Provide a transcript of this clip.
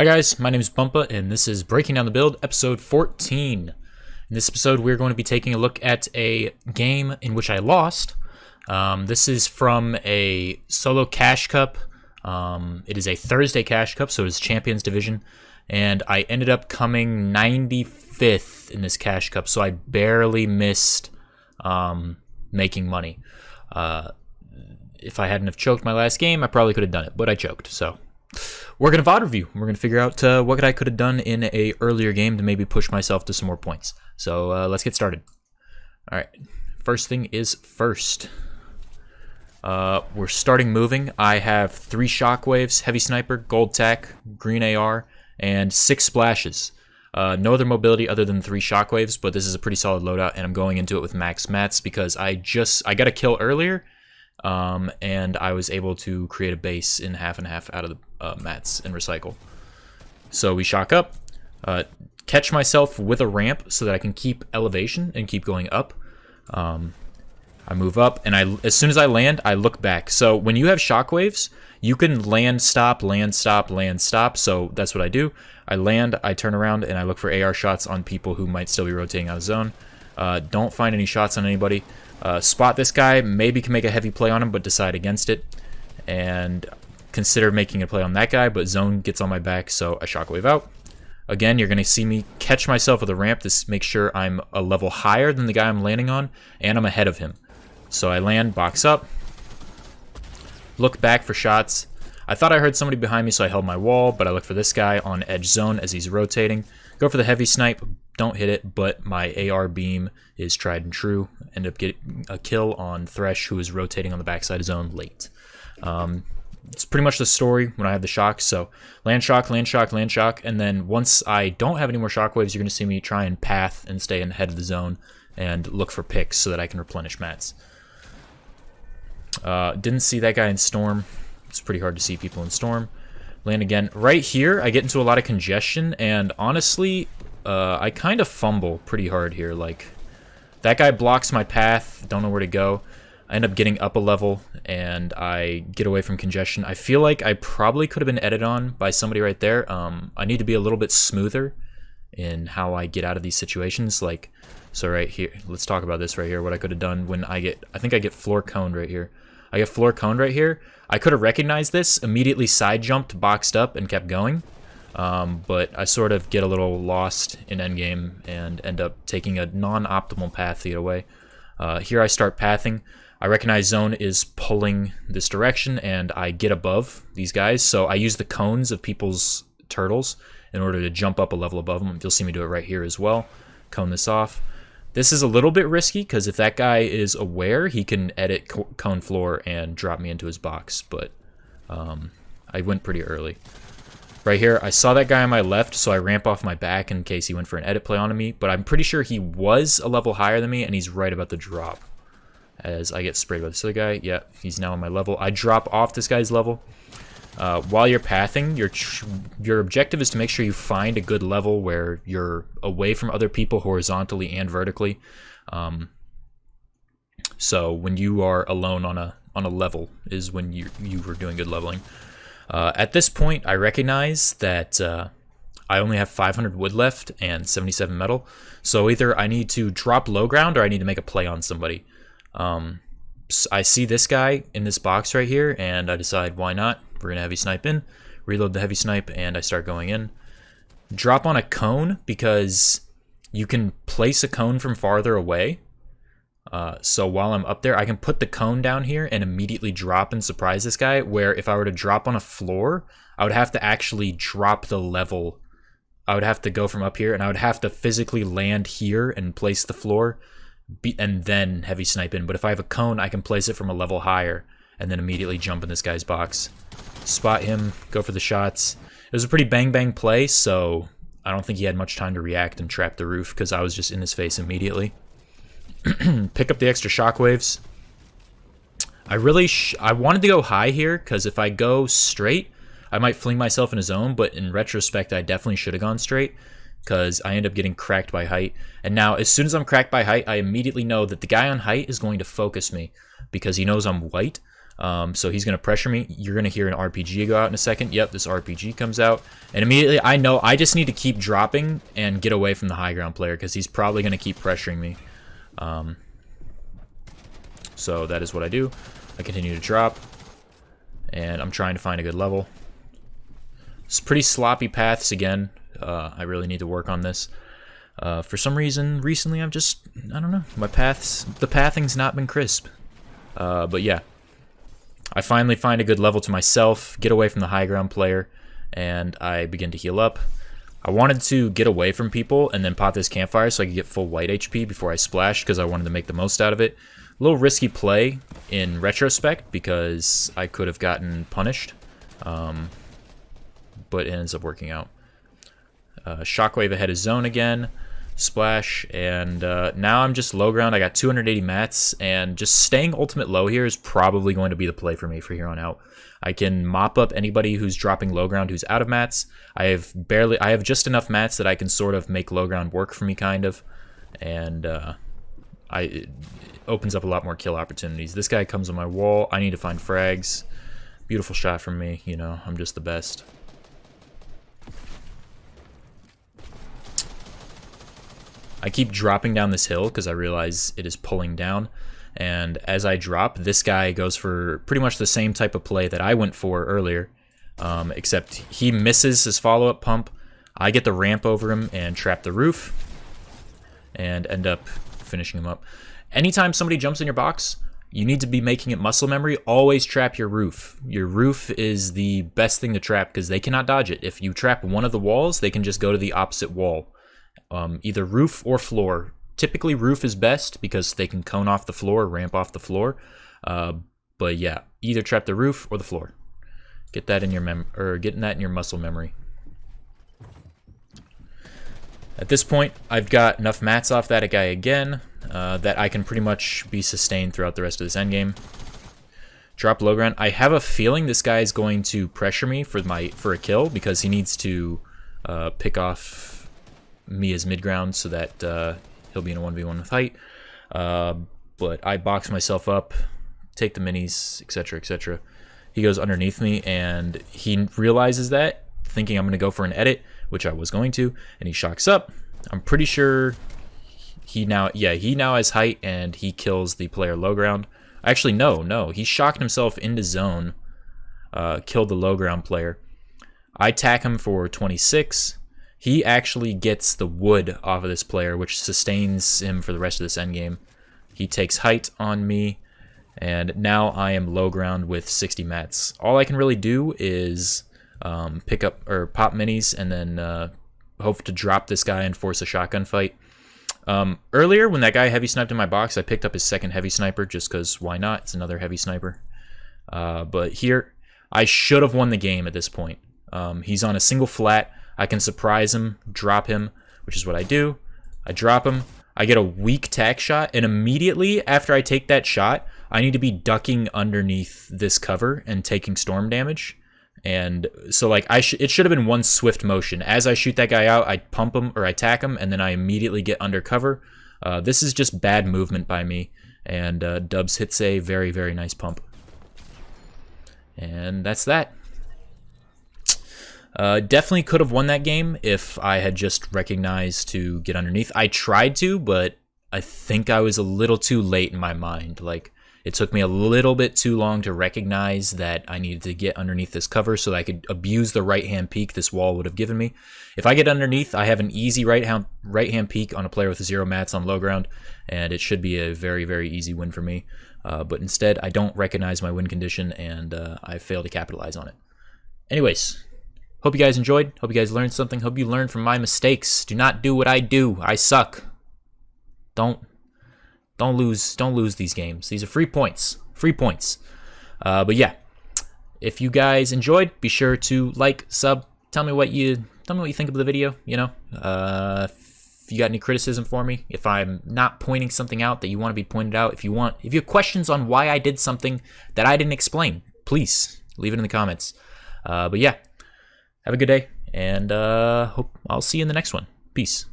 Hi guys, my name is Bumpa, and this is Breaking Down the Build, episode 14. In this episode, we're going to be taking a look at a game in which I lost. This is from a solo cash cup. It is a Thursday cash cup, so it is Champions Division, and I ended up coming 95th in this cash cup, so I barely missed making money. If I hadn't have choked my last game, I probably could have done it, but I choked, so we're going to VOD review. We're going to figure out what I could have done in a earlier game to maybe push myself to some more points. So let's get started. All right, first thing is first. We're starting moving. I have 3 shockwaves, heavy sniper, gold tack, green AR, and 6 splashes. No other mobility other than 3 shockwaves, but this is a pretty solid loadout, and I'm going into it with max mats because I got a kill earlier, and I was able to create a base in half and half out of the mats and recycle. So we shock up, catch myself with a ramp so that I can keep elevation and keep going up. I move up, and as soon as I land, I look back. So when you have shockwaves, you can land, stop, land, stop, land, stop. So that's what I do. I land, I turn around, and I look for AR shots on people who might still be rotating out of zone. Don't find any shots on anybody. Spot this guy, maybe can make a heavy play on him, but decide against it. And consider making a play on that guy, but zone gets on my back, so I shockwave out. Again, you're going to see me catch myself with a ramp to make sure I'm a level higher than the guy I'm landing on, and I'm ahead of him. So I land, box up, look back for shots. I thought I heard somebody behind me, so I held my wall, but I look for this guy on edge zone as he's rotating. Go for the heavy snipe, don't hit it, but my AR beam is tried and true. End up getting a kill on Thresh, who is rotating on the backside of zone late. It's pretty much the story when I have the shock. So land shock, land shock, land shock, and then once I don't have any more shockwaves, you're going to see me try and path and stay ahead of the zone and look for picks so that I can replenish mats. Didn't see that guy in Storm. It's pretty hard to see people in Storm. Land again. Right here, I get into a lot of congestion, and honestly, I kind of fumble pretty hard here. Like, that guy blocks my path, don't know where to go. I end up getting up a level, and I get away from congestion. I feel like I probably could have been edited on by somebody right there. I need to be a little bit smoother in how I get out of these situations. Like, so right here, let's talk about this right here, what I could have done when I think I get floor coned right here. I get floor coned right here. I could have recognized this, immediately side jumped, boxed up, and kept going. But I sort of get a little lost in endgame and end up taking a non-optimal path to get away. Here I start pathing. I recognize zone is pulling this direction, and I get above these guys. So I use the cones of people's turtles in order to jump up a level above them. You'll see me do it right here as well. Cone this off. This is a little bit risky because if that guy is aware, he can edit cone floor and drop me into his box. But I went pretty early. Right here, I saw that guy on my left, so I ramp off my back in case he went for an edit play onto me. But I'm pretty sure he was a level higher than me, and he's right about to drop. As I get sprayed by this other guy. Yeah, he's now on my level. I drop off this guy's level. While you're pathing, your objective is to make sure you find a good level where you're away from other people horizontally and vertically. So when you are alone on a level is when you were doing good leveling. At this point, I recognize that I only have 500 wood left and 77 metal. So either I need to drop low ground or I need to make a play on somebody. I see this guy in this box right here, and I decide why not. We're gonna heavy snipe in, reload the heavy snipe, and I start going in. Drop on a cone because you can place a cone from farther away. So while I'm up there, I can put the cone down here and immediately drop and surprise this guy, where if I were to drop on a floor, I would have to actually drop the level. I would have to go from up here, and I would have to physically land here and place the floor, and then heavy snipe in. But if I have a cone, I can place it from a level higher and then immediately jump in this guy's box. Spot him, go for the shots. It was a pretty bang play, so I don't think he had much time to react and trap the roof because I was just in his face immediately. Pick up the extra shockwaves. I wanted to go high here because if I go straight, I might fling myself in a zone, but in retrospect, I definitely should have gone straight because I end up getting cracked by height. And now, as soon as I'm cracked by height, I immediately know that the guy on height is going to focus me because he knows I'm white. So he's going to pressure me. You're going to hear an RPG go out in a second. Yep, this RPG comes out. And immediately I know I just need to keep dropping and get away from the high ground player because he's probably going to keep pressuring me. So that is what I do. I continue to drop. And I'm trying to find a good level. It's pretty sloppy paths again. I really need to work on this. For some reason, recently I don't know. The pathing's not been crisp. But yeah. I finally find a good level to myself, get away from the high ground player, and I begin to heal up. I wanted to get away from people and then pop this campfire so I could get full white HP before I splashed because I wanted to make the most out of it. A little risky play in retrospect because I could have gotten punished, but it ends up working out. Shockwave ahead of zone again, splash, and now I'm just low ground. I got 280 mats, and just staying ultimate low here is probably going to be the play for me for here on out. I can mop up anybody who's dropping low ground who's out of mats. I have just enough mats that I can sort of make low ground work for me, kind of, and it opens up a lot more kill opportunities. This guy comes on my wall. I need to find frags. Beautiful shot from me. You know, I'm just the best. I keep dropping down this hill because I realize it is pulling down. And as I drop, this guy goes for pretty much the same type of play that I went for earlier. Except he misses his follow-up pump. I get the ramp over him and trap the roof. And end up finishing him up. Anytime somebody jumps in your box, you need to be making it muscle memory. Always trap your roof. Your roof is the best thing to trap because they cannot dodge it. If you trap one of the walls, they can just go to the opposite wall. Either roof or floor. Typically roof is best because they can cone off the floor, ramp off the floor. But yeah, either trap the roof or the floor. Get that in your getting that in your muscle memory. At this point, I've got enough mats off that guy again that I can pretty much be sustained throughout the rest of this endgame. Drop low ground. I have a feeling this guy is going to pressure me for a kill because he needs to pick off me as mid ground so that he'll be in a 1v1 with height. But I box myself up, take the minis, etc., etc. He goes underneath me, and he realizes that, thinking I'm going to go for an edit, which I was going to, and he shocks up. I'm pretty sure he now has height, and he kills the player low ground. Actually, no, he shocked himself into zone, killed the low ground player. I tack him for 26. He actually gets the wood off of this player, which sustains him for the rest of this endgame. He takes height on me, and now I am low ground with 60 mats. All I can really do is pick up or pop minis and then hope to drop this guy and force a shotgun fight. Earlier, when that guy heavy sniped in my box, I picked up his second heavy sniper just because why not? It's another heavy sniper. But here, I should have won the game at this point. He's on a single flat. I can surprise him, drop him, which is what I do. I drop him. I get a weak tack shot, and immediately after I take that shot, I need to be ducking underneath this cover and taking storm damage. And so, like, it should have been one swift motion. As I shoot that guy out, I pump him or I tack him, and then I immediately get under cover. This is just bad movement by me, and Dubs hits a very, very nice pump. And that's that. Definitely could have won that game if I had just recognized to get underneath. I tried to, but I think I was a little too late in my mind. Like, it took me a little bit too long to recognize that I needed to get underneath this cover so that I could abuse the right-hand peek this wall would have given me. If I get underneath, I have an easy right-hand peek on a player with 0 mats on low ground, and it should be a very, very easy win for me. But instead, I don't recognize my win condition, and I fail to capitalize on it. Anyways, hope you guys enjoyed. Hope you guys learned something. Hope you learned from my mistakes. Do not do what I do. I suck. Don't lose these games. These are free points. Free points. But yeah, if you guys enjoyed, be sure to like, sub. Tell me what you think of the video. You know, if you got any criticism for me, if I'm not pointing something out that you want to be pointed out, if you have questions on why I did something that I didn't explain, please leave it in the comments. But yeah. Have a good day, and hope I'll see you in the next one. Peace.